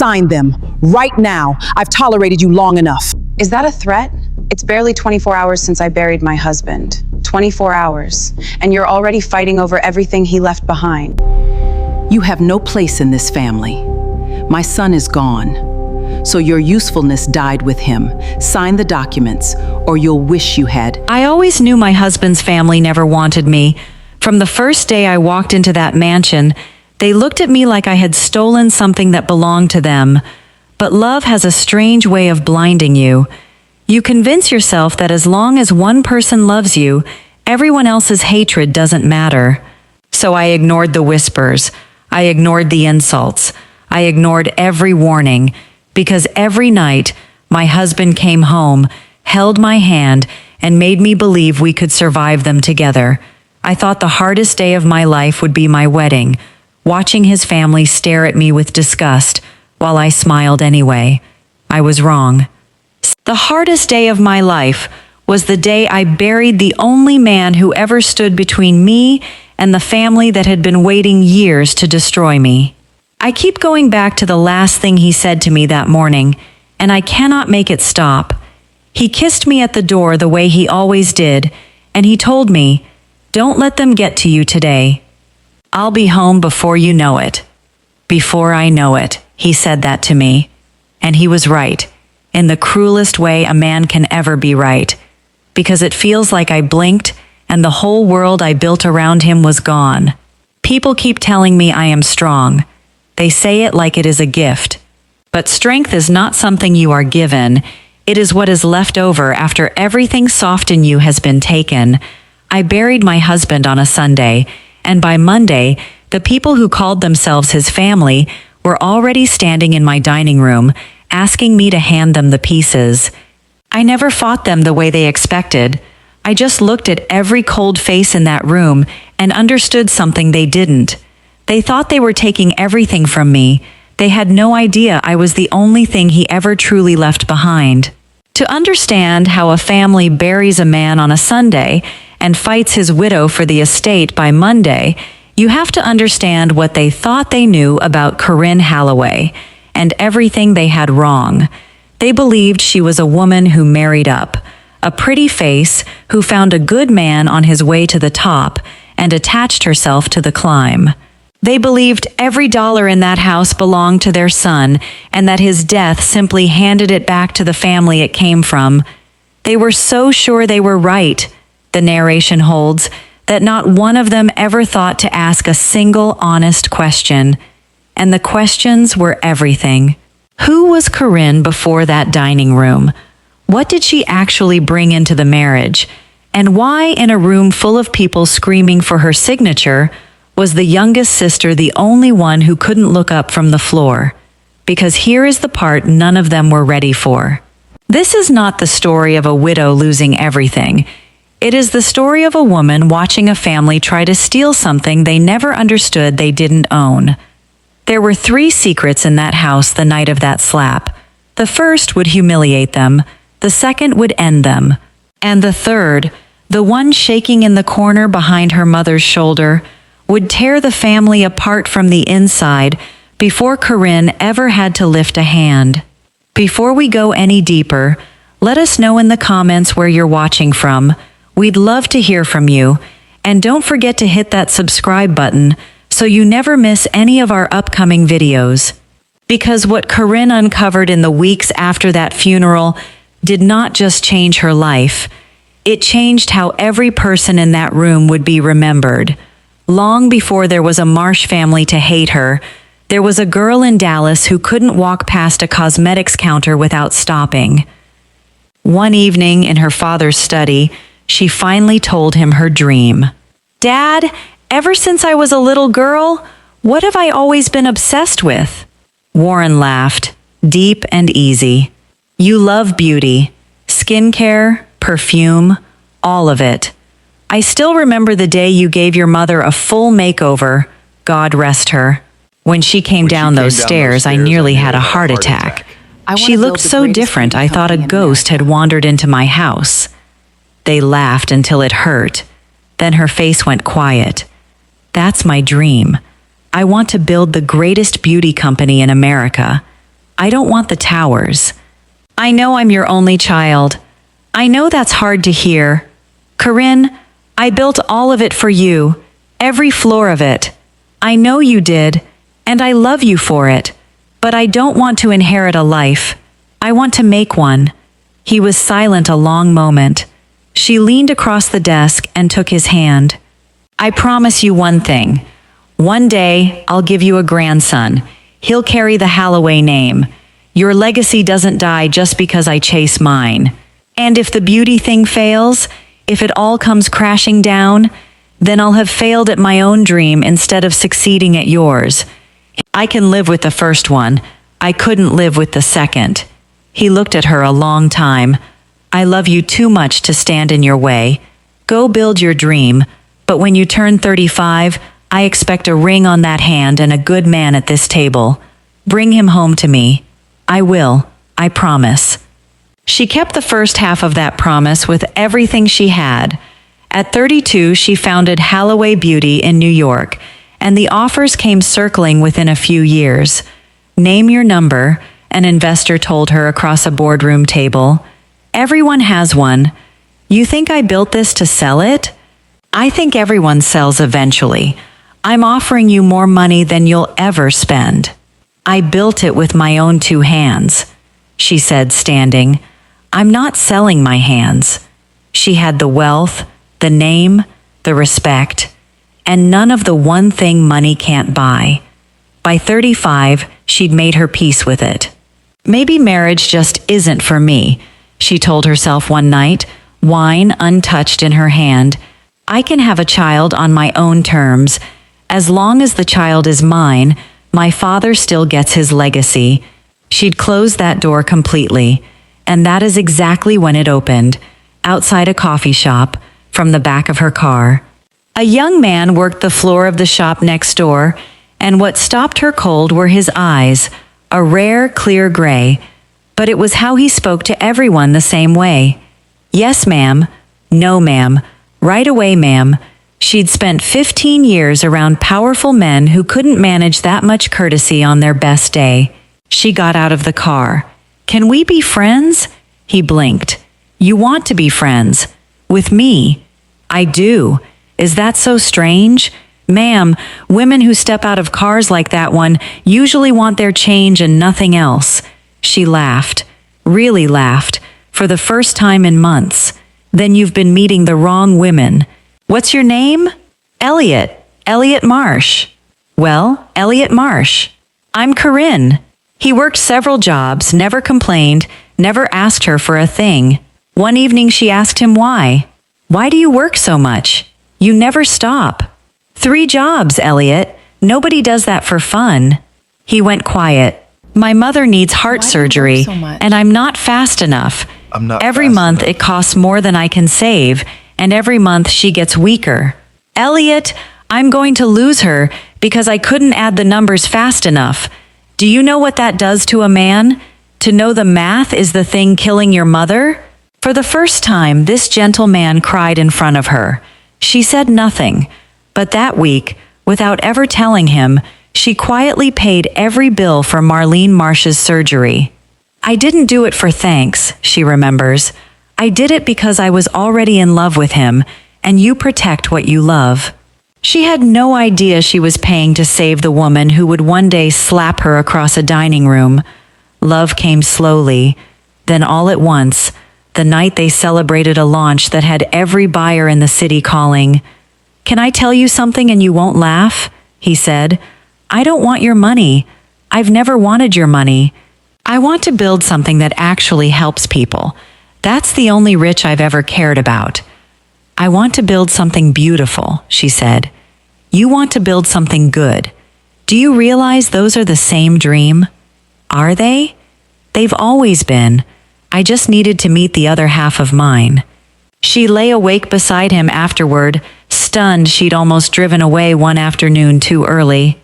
Sign them. Right now. I've tolerated you long enough. Is that a threat? It's barely 24 hours since I buried my husband. 24 hours. And you're already fighting over everything he left behind. You have no place in this family. My son is gone. So your usefulness died with him. Sign the documents, or you'll wish you had. I always knew my husband's family never wanted me. From the first day I walked into that mansion, they looked at me like I had stolen something that belonged to them. But love has a strange way of blinding you. You convince yourself that as long as one person loves you, everyone else's hatred doesn't matter. So I ignored the whispers. I ignored the insults. I ignored every warning, because every night my husband came home, held my hand, and made me believe we could survive them together. I thought the hardest day of my life would be my wedding, watching his family stare at me with disgust, while I smiled anyway. I was wrong. The hardest day of my life was the day I buried the only man who ever stood between me and the family that had been waiting years to destroy me. I keep going back to the last thing he said to me that morning, and I cannot make it stop. He kissed me at the door the way he always did, and he told me, "Don't let them get to you today. I'll be home before you know it." Before I know it, he said that to me. And he was right, in the cruelest way a man can ever be right, because it feels like I blinked and the whole world I built around him was gone. People keep telling me I am strong. They say it like it is a gift. But strength is not something you are given. It is what is left over after everything soft in you has been taken. I buried my husband on a Sunday, and by Monday, the people who called themselves his family were already standing in my dining room, asking me to hand them the pieces. I never fought them the way they expected. I just looked at every cold face in that room and understood something they didn't. They thought they were taking everything from me. They had no idea I was the only thing he ever truly left behind. To understand how a family buries a man on a Sunday and fights his widow for the estate by Monday, you have to understand what they thought they knew about Corinne Halloway and everything they had wrong. They believed she was a woman who married up, a pretty face who found a good man on his way to the top and attached herself to the climb. They believed every dollar in that house belonged to their son and that his death simply handed it back to the family it came from. They were so sure they were right, the narration holds, that not one of them ever thought to ask a single honest question. And the questions were everything. Who was Corinne before that dining room? What did she actually bring into the marriage? And why, in a room full of people screaming for her signature, was the youngest sister the only one who couldn't look up from the floor? Because here is the part none of them were ready for. This is not the story of a widow losing everything. It is the story of a woman watching a family try to steal something they never understood they didn't own. There were 3 secrets in that house the night of that slap. The first would humiliate them, the second would end them, and the third, the one shaking in the corner behind her mother's shoulder, would tear the family apart from the inside before Corinne ever had to lift a hand. Before we go any deeper, let us know in the comments where you're watching from. We'd love to hear from you, and don't forget to hit that subscribe button so you never miss any of our upcoming videos. Because what Corinne uncovered in the weeks after that funeral did not just change her life, it changed how every person in that room would be remembered. Long before there was a Marsh family to hate her, there was a girl in Dallas who couldn't walk past a cosmetics counter without stopping. One evening in her father's study, she finally told him her dream. "Dad, ever since I was a little girl, what have I always been obsessed with?" Warren laughed, deep and easy. "You love beauty, skincare, perfume, all of it. I still remember the day you gave your mother a full makeover, God rest her. When she came down those stairs, I nearly had a heart attack. She looked so different, I thought a ghost had wandered into my house." They laughed until it hurt. Then her face went quiet. "That's my dream. I want to build the greatest beauty company in America. I don't want the towers. I know I'm your only child. I know that's hard to hear. Corinne, I built all of it for you, every floor of it. I know you did, and I love you for it. But I don't want to inherit a life. I want to make one. He was silent a long moment. She leaned across the desk and took his hand. I promise you one thing. One day, I'll give you a grandson. He'll carry the Halloway name. Your legacy doesn't die just because I chase mine. And if the beauty thing fails, if it all comes crashing down, then I'll have failed at my own dream instead of succeeding at yours. I can live with the first one. I couldn't live with the second. He looked at her a long time. I love you too much to stand in your way. Go build your dream, but when you turn 35, I expect a ring on that hand and a good man at this table. Bring him home to me. I will, I promise. She kept the first half of that promise with everything she had. At 32, she founded Halloway Beauty in New York, and the offers came circling within a few years. Name your number, an investor told her across a boardroom table. Everyone has one. You think I built this to sell it? I think everyone sells eventually. I'm offering you more money than you'll ever spend. I built it with my own 2 hands, she said, standing. I'm not selling my hands. She had the wealth, the name, the respect, and none of the one thing money can't buy. By 35, she'd made her peace with it. Maybe marriage just isn't for me, she told herself one night, wine untouched in her hand. I can have a child on my own terms. As long as the child is mine, my father still gets his legacy. She'd closed that door completely, and that is exactly when it opened, outside a coffee shop, from the back of her car. A young man worked the floor of the shop next door, and what stopped her cold were his eyes, a rare, clear gray, but it was how he spoke to everyone the same way. Yes, ma'am. No, ma'am. Right away, ma'am. She'd spent 15 years around powerful men who couldn't manage that much courtesy on their best day. She got out of the car. Can we be friends? He blinked. You want to be friends? With me? I do. Is that so strange? Ma'am, women who step out of cars like that one usually want their change and nothing else. She laughed. Really laughed. For the first time in months. Then you've been meeting the wrong women. What's your name? Elliot. Elliot Marsh. Well, Elliot Marsh. I'm Corinne. He worked several jobs, never complained, never asked her for a thing. One evening she asked him why. Why do you work so much? You never stop. 3 jobs, Elliot. Nobody does that for fun. He went quiet. My mother needs heart surgery, and I'm not fast enough. Every month it costs more than I can save, and every month she gets weaker. Elliot, I'm going to lose her because I couldn't add the numbers fast enough. Do you know what that does to a man? To know the math is the thing killing your mother? For the first time, this gentle man cried in front of her. She said nothing, but that week, without ever telling him, she quietly paid every bill for Marlene Marsh's surgery. I didn't do it for thanks, she remembers. I did it because I was already in love with him, and you protect what you love. She had no idea she was paying to save the woman who would one day slap her across a dining room. Love came slowly. Then all at once, the night they celebrated a launch that had every buyer in the city calling. Can I tell you something and you won't laugh? He said. I don't want your money. I've never wanted your money. I want to build something that actually helps people. That's the only rich I've ever cared about. I want to build something beautiful, she said. You want to build something good. Do you realize those are the same dream? Are they? They've always been. I just needed to meet the other half of mine. She lay awake beside him afterward, stunned she'd almost driven away one afternoon too early.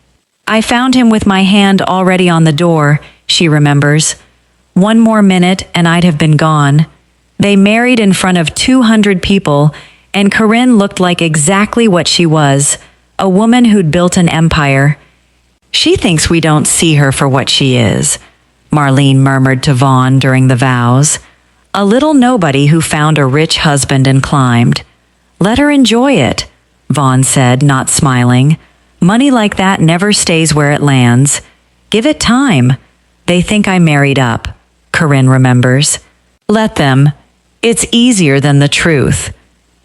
I found him with my hand already on the door, she remembers. 1 more minute and I'd have been gone. They married in front of 200 people, and Corinne looked like exactly what she was, a woman who'd built an empire. She thinks we don't see her for what she is. Marlene murmured to Vaughn during the vows. A little nobody who found a rich husband and climbed. Let her enjoy it, Vaughn said, not smiling. Money like that never stays where it lands. Give it time. They think I married up, Corinne remembers. Let them. It's easier than the truth.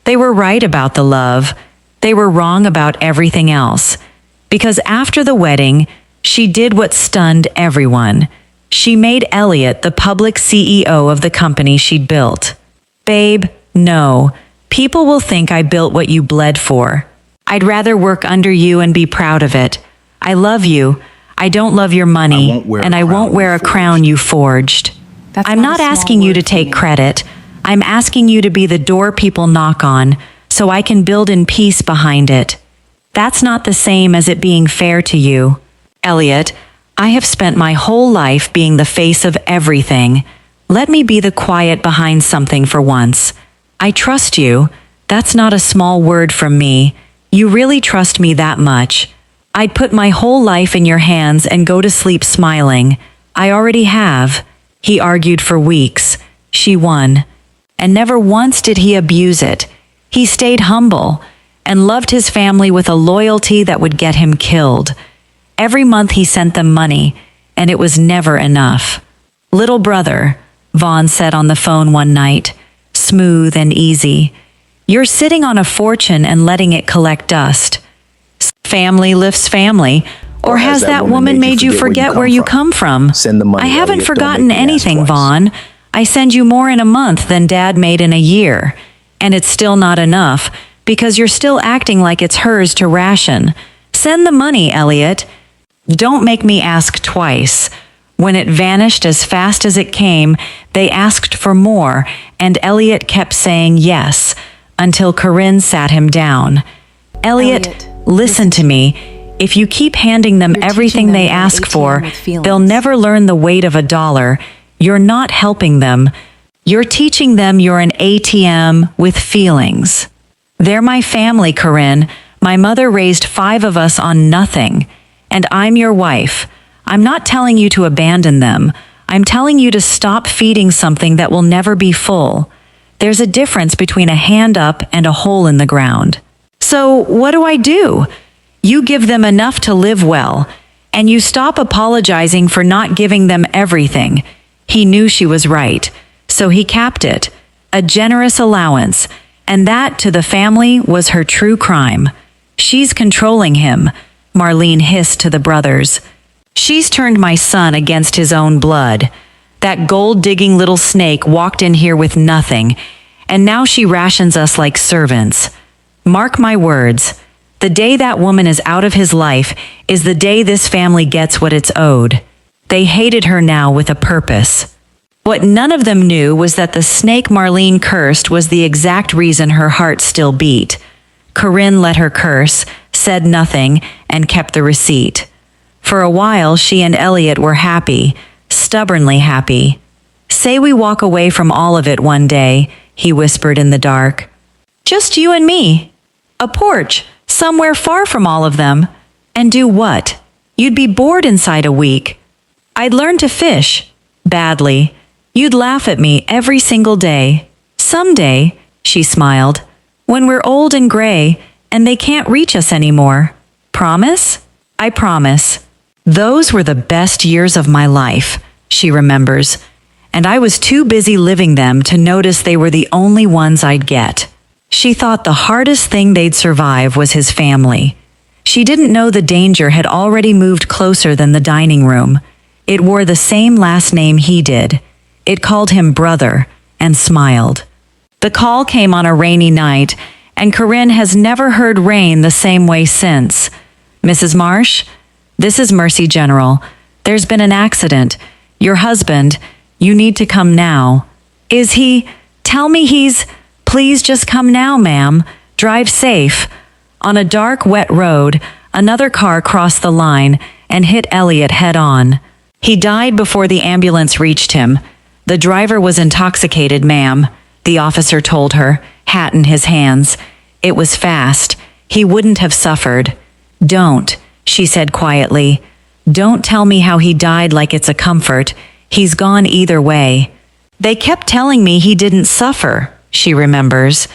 They were right about the love. They were wrong about everything else. Because after the wedding, she did what stunned everyone. She made Elliot the public CEO of the company she'd built. Babe, no. People will think I built what you bled for. I'd rather work under you and be proud of it. I love you. I don't love your money, and I won't wear a crown you forged. I'm not asking you to take credit. I'm asking you to be the door people knock on, so I can build in peace behind it. That's not the same as it being fair to you. Elliot, I have spent my whole life being the face of everything. Let me be the quiet behind something for once. I trust you. That's not a small word from me. You really trust me that much. I'd put my whole life in your hands and go to sleep smiling. I already have. He argued for weeks. She won. And never once did he abuse it. He stayed humble and loved his family with a loyalty that would get him killed. Every month he sent them money, and it was never enough. Little brother, Vaughn said on the phone one night, smooth and easy. You're sitting on a fortune and letting it collect dust. Family lifts family. Or has that woman made you forget where you come from? Send the money, I haven't Elliot. Don't forgotten make me ask anything, twice. Vaughn. I send you more in a month than Dad made in a year. And it's still not enough, because you're still acting like it's hers to ration. Send the money, Elliot. Don't make me ask twice. When it vanished as fast as it came, they asked for more, and Elliot kept saying yes, until Corinne sat him down. Elliot, listen to me. If you keep handing them everything they ask for, they'll never learn the weight of a dollar. You're not helping them. You're teaching them you're an ATM with feelings. They're my family, Corinne. My mother raised 5 of us on nothing. And I'm your wife. I'm not telling you to abandon them. I'm telling you to stop feeding something that will never be full. There's a difference between a hand up and a hole in the ground. So what do? You give them enough to live well, and you stop apologizing for not giving them everything. He knew she was right, so he capped it. A generous allowance, and that to the family was her true crime. She's controlling him, Marlene hissed to the brothers. She's turned my son against his own blood. That gold-digging little snake walked in here with nothing, and now she rations us like servants. Mark my words, the day that woman is out of his life is the day this family gets what it's owed. They hated her now with a purpose. What none of them knew was that the snake Marlene cursed was the exact reason her heart still beat. Corinne let her curse, said nothing, and kept the receipt. For a while, she and Elliot were happy, stubbornly happy. Say we walk away from all of it one day, he whispered in the dark. Just you and me. A porch, somewhere far from all of them. And do what? You'd be bored inside a week. I'd learn to fish. Badly. You'd laugh at me every single day. Someday, she smiled, when we're old and gray and they can't reach us anymore. Promise? I promise. Those were the best years of my life, she remembers, and I was too busy living them to notice they were the only ones I'd get. She thought the hardest thing they'd survive was his family. She didn't know the danger had already moved closer than the dining room. It wore the same last name he did. It called him brother and smiled. The call came on a rainy night, and Corinne has never heard rain the same way since. Mrs. Marsh? This is Mercy General. There's been an accident. Your husband, you need to come now. Is he? Tell me he's... Please just come now, ma'am. Drive safe. On a dark, wet road, another car crossed the line and hit Elliot head on. He died before the ambulance reached him. The driver was intoxicated, ma'am, the officer told her, hat in his hands. It was fast. He wouldn't have suffered. Don't, she said quietly. Don't tell me how he died like it's a comfort. He's gone either way. They kept telling me he didn't suffer, she remembers,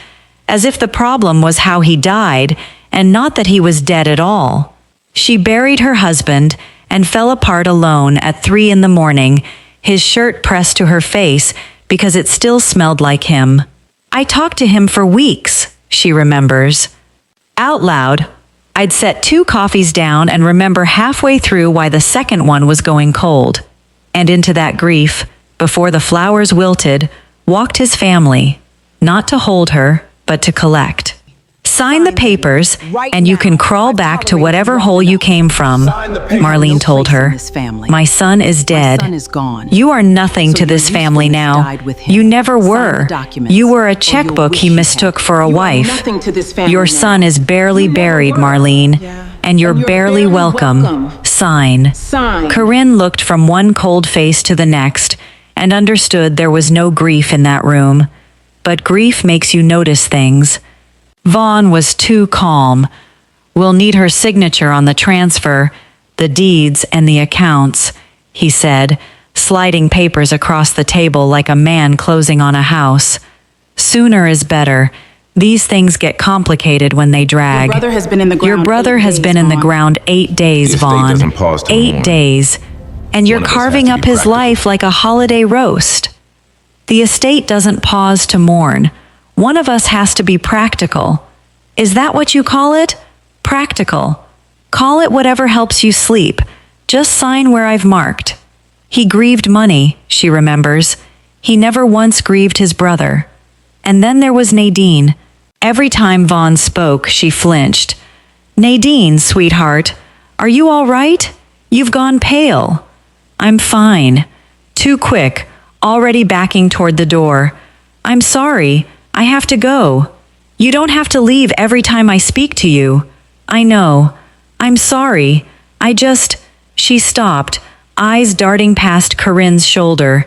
as if the problem was how he died and not that he was dead at all. She buried her husband and fell apart alone at 3 a.m, his shirt pressed to her face because it still smelled like him. I talked to him for weeks, she remembers. Out loud, I'd set 2 coffees down and remember halfway through why the second one was going cold. And into that grief, before the flowers wilted, walked his family, not to hold her, but to collect. Sign the papers, and you can crawl back to whatever hole you came from, Marlene told her. My son is dead. You are nothing to this family now. You never were. You were a checkbook he mistook for a wife. Your son is barely buried, Marlene, and you're barely welcome. Sign. Corinne looked from one cold face to the next and understood there was no grief in that room. But grief makes you notice things. Vaughn was too calm. We'll need her signature on the transfer, the deeds, and the accounts, he said, sliding papers across the table like a man closing on a house. Sooner is better. These things get complicated when they drag. Your brother has been in the ground. Your brother has been in the ground 8 days, Vaughn. 8 days. And you're carving up his life like a holiday roast. The estate doesn't pause to mourn. One of us has to be practical. Is that what you call it? Practical. Call it whatever helps you sleep. Just sign where I've marked. He grieved money, she remembers. He never once grieved his brother. And then there was Nadine. Every time Vaughn spoke, she flinched. Nadine, sweetheart, are you all right? You've gone pale. I'm fine. Too quick, already backing toward the door. I'm sorry. I have to go. You don't have to leave every time I speak to you. I know. I'm sorry. She stopped, eyes darting past Corinne's shoulder.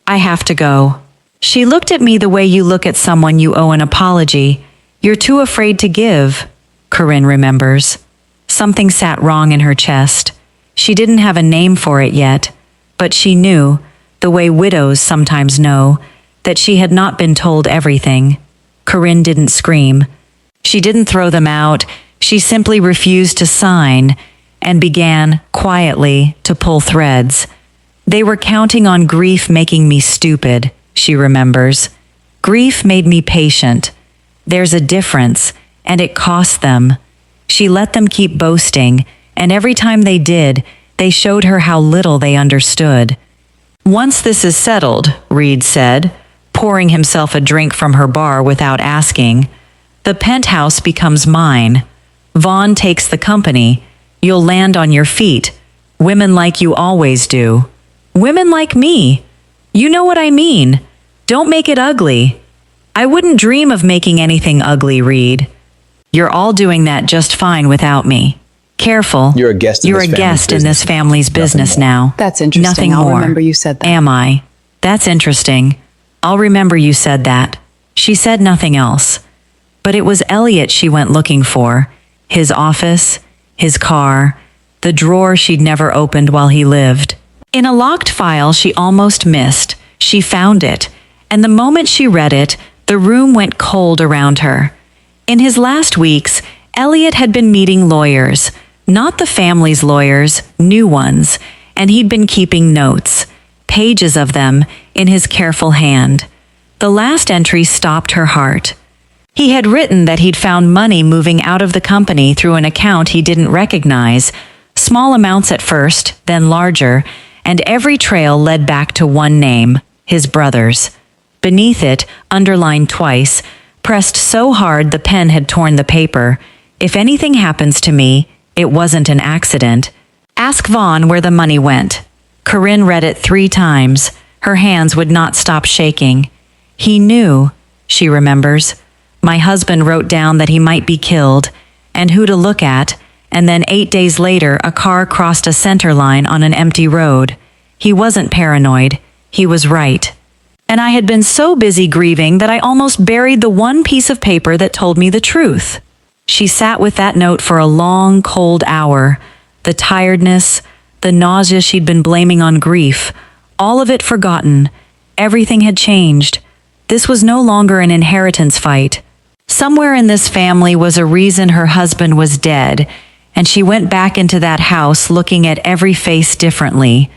I have to go. She looked at me the way you look at someone you owe an apology. You're too afraid to give, Corinne remembers. Something sat wrong in her chest. She didn't have a name for it yet, but she knew, the way widows sometimes know, that she had not been told everything. Corinne didn't scream. She didn't throw them out. She simply refused to sign and began, quietly, to pull threads. They were counting on grief making me stupid, she remembers. Grief made me patient. There's a difference, and it cost them. She let them keep boasting, and every time they did, they showed her how little they understood. Once this is settled, Reed said, pouring himself a drink from her bar without asking, the penthouse becomes mine. Vaughn takes the company. You'll land on your feet. Women like you always do. Women like me. You know what I mean. Don't make it ugly. I wouldn't dream of making anything ugly, Reed. You're all doing that just fine without me. Careful. You're a guest in this family's business now. That's interesting. Nothing I'll more. remember you said that. Am I? That's interesting. I'll remember you said that. She said nothing else. But it was Elliot she went looking for. His office, his car, the drawer she'd never opened while he lived. In a locked file she almost missed, she found it, and the moment she read it, the room went cold around her. In his last weeks, Elliot had been meeting lawyers, not the family's lawyers, new ones, and he'd been keeping notes, pages of them, in his careful hand. The last entry stopped her heart. He had written that he'd found money moving out of the company through an account he didn't recognize, small amounts at first, then larger, and every trail led back to one name, his brother's. Beneath it, underlined twice, pressed so hard the pen had torn the paper, if anything happens to me, it wasn't an accident. Ask Vaughn where the money went. Corinne read it 3 times. Her hands would not stop shaking. He knew, she remembers. My husband wrote down that he might be killed, and who to look at, and then 8 days later a car crossed a center line on an empty road. He wasn't paranoid. He was right. And I had been so busy grieving that I almost buried the one piece of paper that told me the truth. She sat with that note for a long, cold hour. The tiredness, the nausea she'd been blaming on grief, All of it forgotten. Everything had changed. This was no longer an inheritance fight. Somewhere in this family was a reason her husband was dead, and she went back into that house looking at every face differently.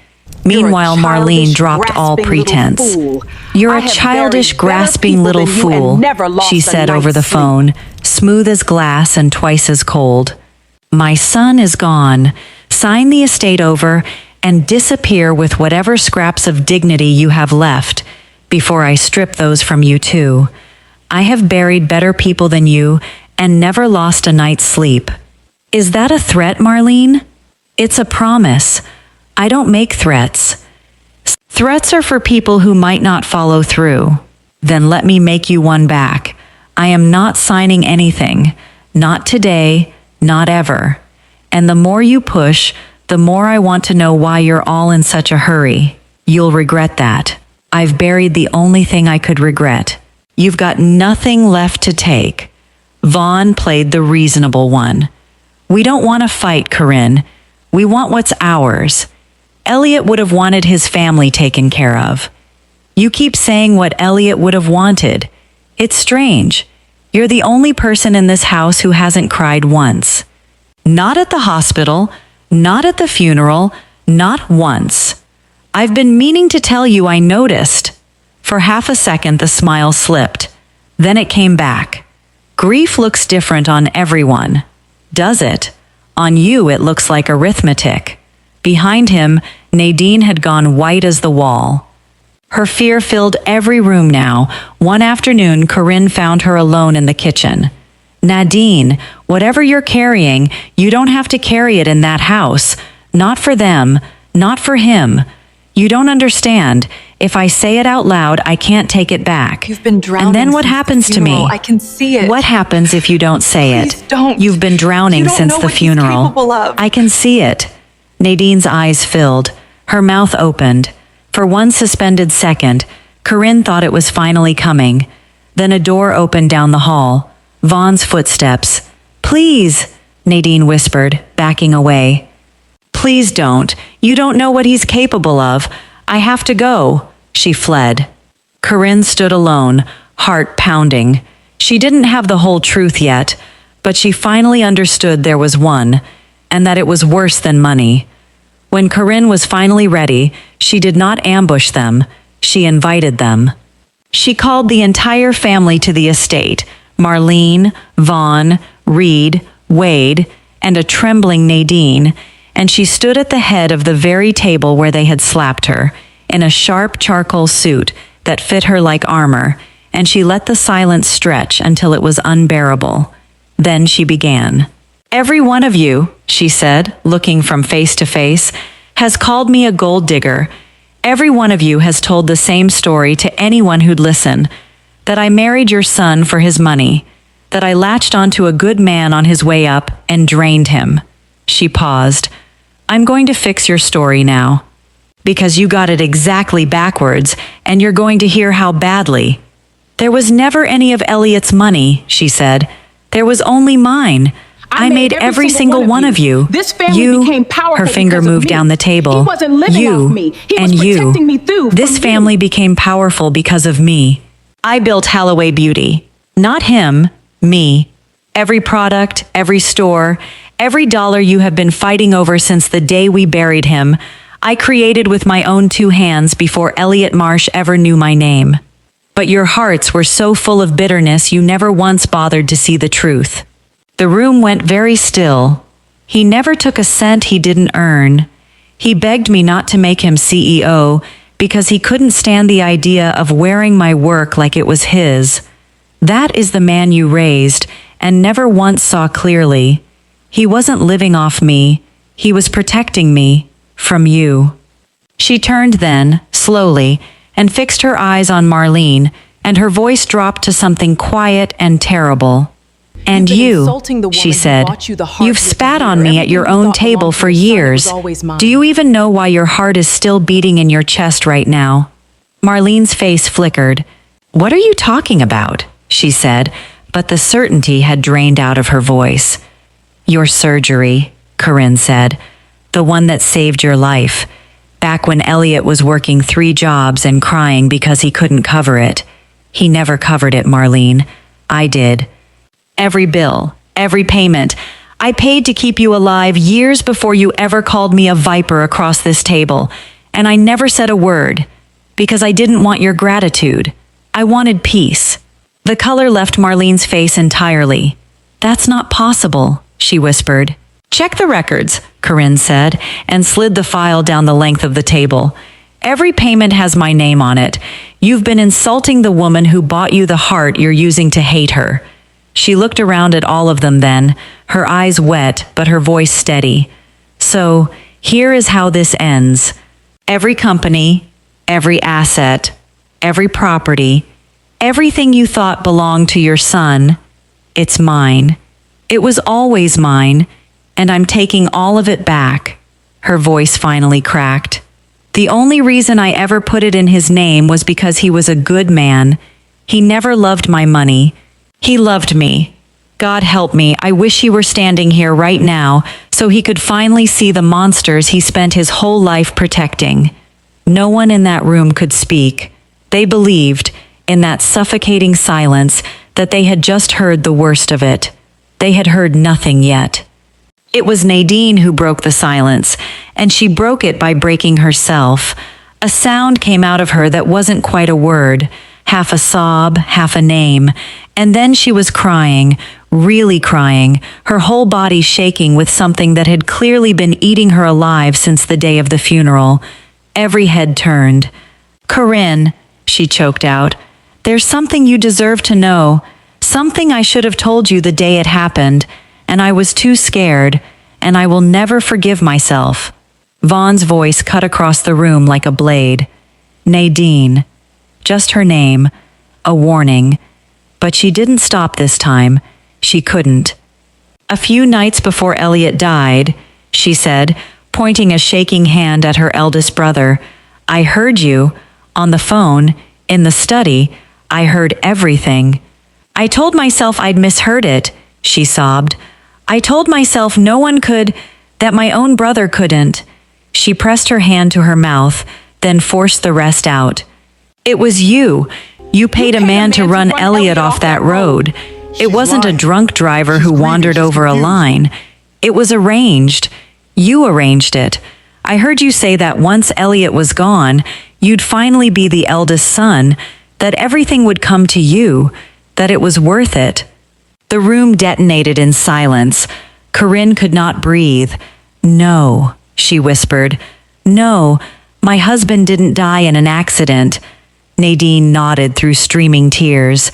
Meanwhile, Marlene dropped all pretense. "You're a childish, grasping little fool," she said over the phone, smooth as glass and twice as cold. "My son is gone. Sign the estate over and disappear with whatever scraps of dignity you have left before I strip those from you too. I have buried better people than you and never lost a night's sleep." Is that a threat, Marlene? It's a promise. I don't make threats. Threats are for people who might not follow through. Then let me make you one back. I am not signing anything. Not today, not ever. And the more you push, the more I want to know why you're all in such a hurry. You'll regret that. I've buried the only thing I could regret. You've got nothing left to take. Vaughn played the reasonable one. We don't want to fight, Corinne. We want what's ours. Elliot would have wanted his family taken care of. You keep saying what Elliot would have wanted. It's strange. You're the only person in this house who hasn't cried once. Not at the hospital, not at the funeral, not once. I've been meaning to tell you I noticed. For half a second, the smile slipped. Then it came back. Grief looks different on everyone. Does it? On you, it looks like arithmetic. Behind him, Nadine had gone white as the wall. Her fear filled every room now. One afternoon, Corinne found her alone in the kitchen. "Nadine, whatever you're carrying, you don't have to carry it in that house. Not for them, not for him. You don't understand. If I say it out loud, I can't take it back. You've been drowning. And then what since happens the to me? funeral. I can see it. What happens if you don't say Please it? don't. You've been drowning You don't since know the what he's funeral. capable of. I can see it. Nadine's eyes filled. Her mouth opened. For one suspended second, Corinne thought it was finally coming. Then a door opened down the hall. Vaughn's footsteps. "Please," Nadine whispered, backing away. "Please don't. You don't know what he's capable of. I have to go." She fled. Corinne stood alone, heart pounding. She didn't have the whole truth yet, but she finally understood there was one, and that it was worse than money. When Corinne was finally ready, she did not ambush them. She invited them. She called the entire family to the estate, Marlene, Vaughn, Reed, Wade, and a trembling Nadine, and she stood at the head of the very table where they had slapped her, in a sharp charcoal suit that fit her like armor, and she let the silence stretch until it was unbearable. Then she began. "Every one of you," she said, looking from face to face, "has called me a gold digger. Every one of you has told the same story to anyone who'd listen, that I married your son for his money, that I latched onto a good man on his way up and drained him." She paused. "I'm going to fix your story now, because you got it exactly backwards, and you're going to hear how badly. There was never any of Elliot's money," she said. "There was only mine. I made every single one of you. This family became powerful. Her finger because of moved me. down the table. He wasn't living You off me. He and was you. protecting me through. This from family you. became powerful because of me. I built Halloway Beauty. Not him, me. Every product, every store, every dollar you have been fighting over since the day we buried him, I created with my own two hands before Elliot Marsh ever knew my name. But your hearts were so full of bitterness you never once bothered to see the truth." The room went very still. He never took a cent he didn't earn. He begged me not to make him CEO because he couldn't stand the idea of wearing my work like it was his. That is the man you raised and never once saw clearly. He wasn't living off me. He was protecting me from you. She turned then, slowly, and fixed her eyes on Marlene, and her voice dropped to something quiet and terrible. "And You've been you," insulting the woman she who said, bought you the heart "you've with spat a on year. me at your Everything you own thought table belonged to for your son, it years. was always mine." Do you even know why your heart is still beating in your chest right now?" Marlene's face flickered. "What are you talking about?" she said, but the certainty had drained out of her voice. "Your surgery," Corinne said. "The one that saved your life. back when Elliot was working 3 jobs and crying because he couldn't cover it. He never covered it, Marlene. I did. Every bill, every payment. I paid to keep you alive years before you ever called me a viper across this table. And I never said a word, because I didn't want your gratitude. I wanted peace. The color left Marlene's face entirely. That's not possible, she whispered. Check the records, Corinne said, and slid the file down the length of the table. Every payment has my name on it. You've been insulting the woman who bought you the heart you're using to hate her. She looked around at all of them then, her eyes wet but her voice steady. So, here is how this ends. Every company, every asset, every property, everything you thought belonged to your son, it's mine. It was always mine, and I'm taking all of it back. Her voice finally cracked. The only reason I ever put it in his name was because he was a good man. He never loved my money. He loved me. God help me, I wish he were standing here right now so he could finally see the monsters he spent his whole life protecting. No one in that room could speak. They believed, in that suffocating silence, that they had just heard the worst of it. They had heard nothing yet. It was Nadine who broke the silence, and she broke it by breaking herself. A sound came out of her that wasn't quite a word, half a sob, half a name, and then she was crying, really crying, her whole body shaking with something that had clearly been eating her alive since the day of the funeral. Every head turned. Corinne, she choked out, there's something you deserve to know, something I should have told you the day it happened, and I was too scared, and I will never forgive myself. Vaughn's voice cut across the room like a blade. Nadine. Just her name. A warning. But she didn't stop this time. She couldn't. A few nights before Elliot died, she said, pointing a shaking hand at her eldest brother, I heard you, on the phone, in the study. I heard everything. I told myself I'd misheard it, she sobbed. I told myself no one could, that my own brother couldn't. She pressed her hand to her mouth, then forced the rest out. It was you. You paid a man to run Elliot off that road. It wasn't a drunk driver who wandered over a line. It was arranged. You arranged it. I heard you say that once Elliot was gone, you'd finally be the eldest son, that everything would come to you, that it was worth it. The room detonated in silence. Corinne could not breathe. No, she whispered. No, my husband didn't die in an accident. Nadine nodded through streaming tears.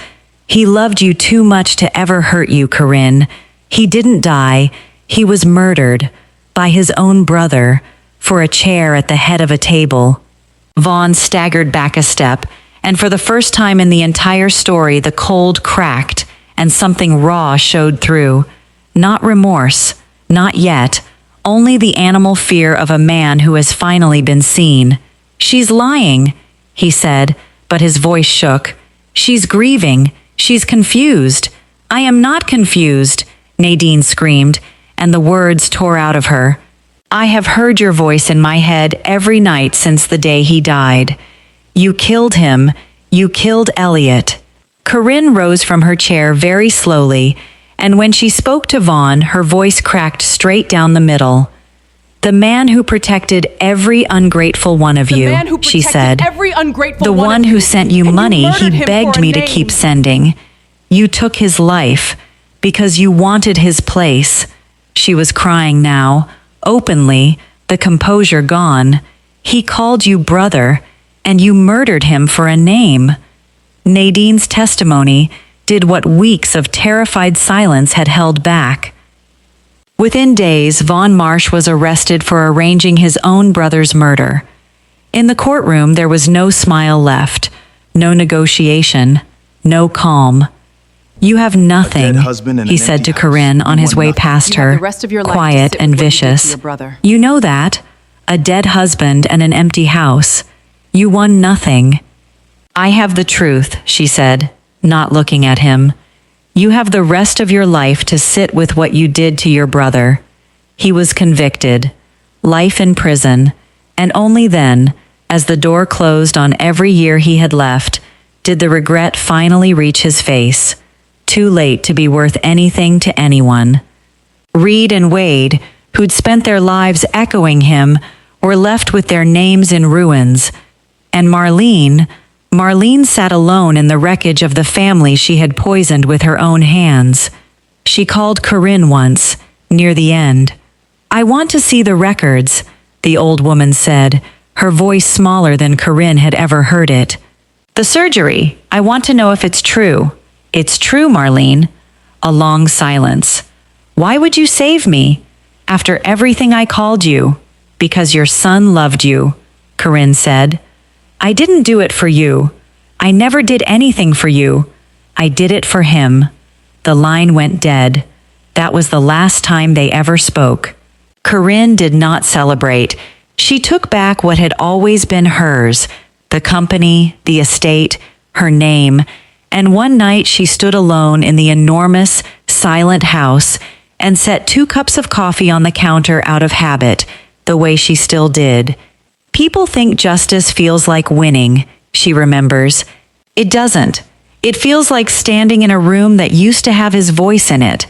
He loved you too much to ever hurt you, Corinne. He didn't die. He was murdered by his own brother for a chair at the head of a table. Vaughn staggered back a step, and for the first time in the entire story, the cold cracked and something raw showed through. Not remorse, not yet, only the animal fear of a man who has finally been seen. She's lying, he said, but his voice shook. She's grieving. She's confused. I am not confused, Nadine screamed, and the words tore out of her. I have heard your voice in my head every night since the day he died. You killed him. You killed Elliot. Corinne rose from her chair very slowly, and when she spoke to Vaughn, her voice cracked straight down the middle. The man who protected every ungrateful one of you, she said. The one who sent you money he begged me to keep sending. You took his life because you wanted his place. She was crying now, openly, the composure gone. He called you brother, and you murdered him for a name. Nadine's testimony did what weeks of terrified silence had held back. Within days, Vaughn Marsh was arrested for arranging his own brother's murder. In the courtroom, there was no smile left, no negotiation, no calm. You have nothing, he said to Corinne on his way past her, quiet and vicious. You know that. A dead husband and an empty house. You won nothing. I have the truth, she said, not looking at him. You have the rest of your life to sit with what you did to your brother. He was convicted. Life in prison. And only then, as the door closed on every year he had left, did the regret finally reach his face. Too late to be worth anything to anyone. Reed and Wade, who'd spent their lives echoing him, were left with their names in ruins. And Marlene sat alone in the wreckage of the family she had poisoned with her own hands. She called Corinne once, near the end. "I want to see the records," the old woman said, her voice smaller than Corinne had ever heard it. "The surgery. I want to know if it's true." "It's true, Marlene." A long silence. "Why would you save me? After everything I called you?" "Because your son loved you," Corinne said. "I didn't do it for you. I never did anything for you. I did it for him." The line went dead. That was the last time they ever spoke. Corinne did not celebrate. She took back what had always been hers, the company, the estate, her name, and one night she stood alone in the enormous, silent house and set 2 cups of coffee on the counter out of habit, the way she still did. People think justice feels like winning, she remembers. It doesn't. It feels like standing in a room that used to have his voice in it.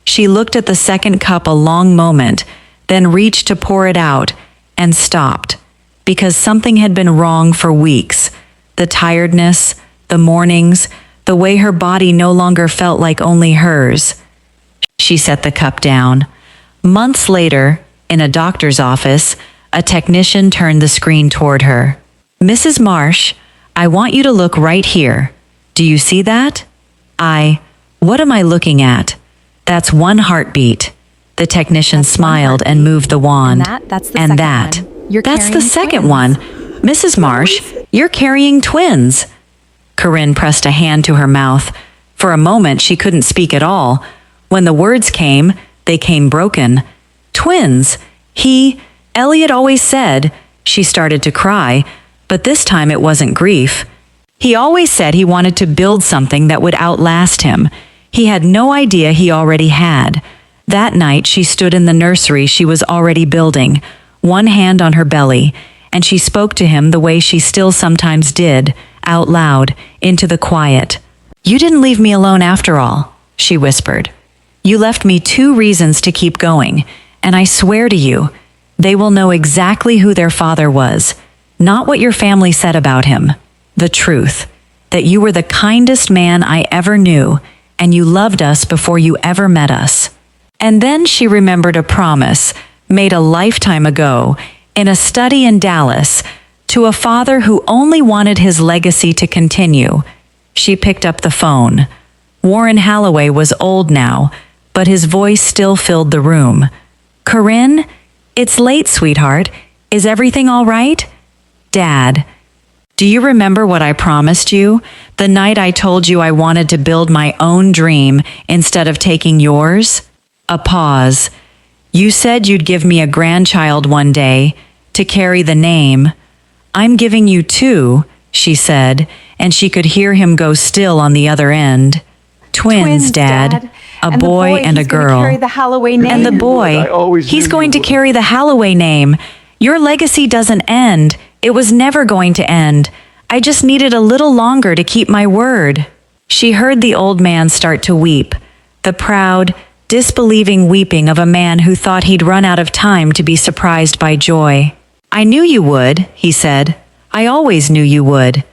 She looked at the second cup a long moment, then reached to pour it out, and stopped, because something had been wrong for weeks. The tiredness, the mornings, the way her body no longer felt like only hers. She set the cup down. Months later, in a doctor's office, a technician turned the screen toward her. "Mrs. Marsh, I want you to look right here. Do you see that?" What am I looking at?" "That's 1 heartbeat." The technician smiled and moved the wand. That's the second one. You're That's the carrying second twins. one. "Mrs. Marsh, you're carrying twins." Corinne pressed a hand to her mouth. For a moment, she couldn't speak at all. When the words came, they came broken. "Twins. Elliot always said," she started to cry, but this time it wasn't grief. "He always said he wanted to build something that would outlast him. He had no idea he already had." That night she stood in the nursery she was already building, one hand on her belly, and she spoke to him the way she still sometimes did, out loud, into the quiet. "You didn't leave me alone after all," she whispered. "You left me 2 reasons to keep going, and I swear to you, they will know exactly who their father was, not what your family said about him. The truth, that you were the kindest man I ever knew, and you loved us before you ever met us." And then she remembered a promise made a lifetime ago in a study in Dallas to a father who only wanted his legacy to continue. She picked up the phone. Warren Halloway was old now, but his voice still filled the room. "Corinne? It's late, sweetheart. Is everything all right?" "Dad, do you remember what I promised you? The night I told you I wanted to build my own dream instead of taking yours?" A pause. "You said you'd give me a grandchild one day, to carry the name. I'm giving you 2, she said, and she could hear him go still on the other end. Twins, Dad. A boy and a girl. Carry the Halloway name. And the boy, he's going to carry the Halloway name. Your legacy doesn't end. It was never going to end. I just needed a little longer to keep my word." She heard the old man start to weep, the proud, disbelieving weeping of a man who thought he'd run out of time to be surprised by joy. "I knew you would," he said. "I always knew you would."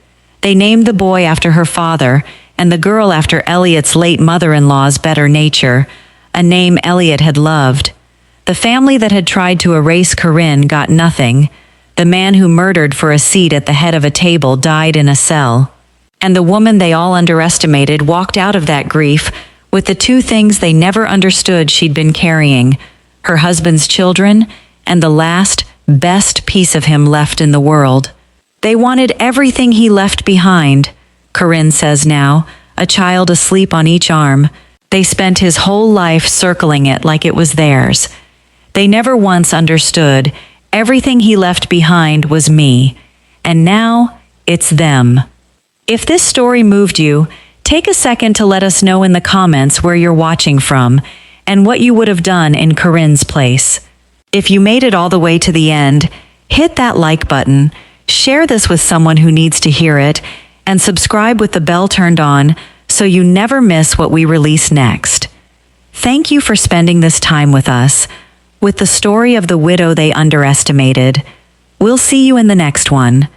They named the boy after her father, and the girl after Elliot's late mother-in-law's better nature, a name Elliot had loved. The family that had tried to erase Corinne got nothing. The man who murdered for a seat at the head of a table died in a cell. And the woman they all underestimated walked out of that grief with the 2 things they never understood she'd been carrying, her husband's children and the last, best piece of him left in the world. They wanted everything he left behind, Corinne says now, a child asleep on each arm. They spent his whole life circling it like it was theirs. They never once understood everything he left behind was me, and now it's them. If this story moved you, take a second to let us know in the comments where you're watching from and what you would have done in Corinne's place. If you made it all the way to the end, Hit that like button, share this with someone who needs to hear it, and subscribe with the bell turned on so you never miss what we release next. Thank you for spending this time with us, with the story of the widow they underestimated. We'll see you in the next one.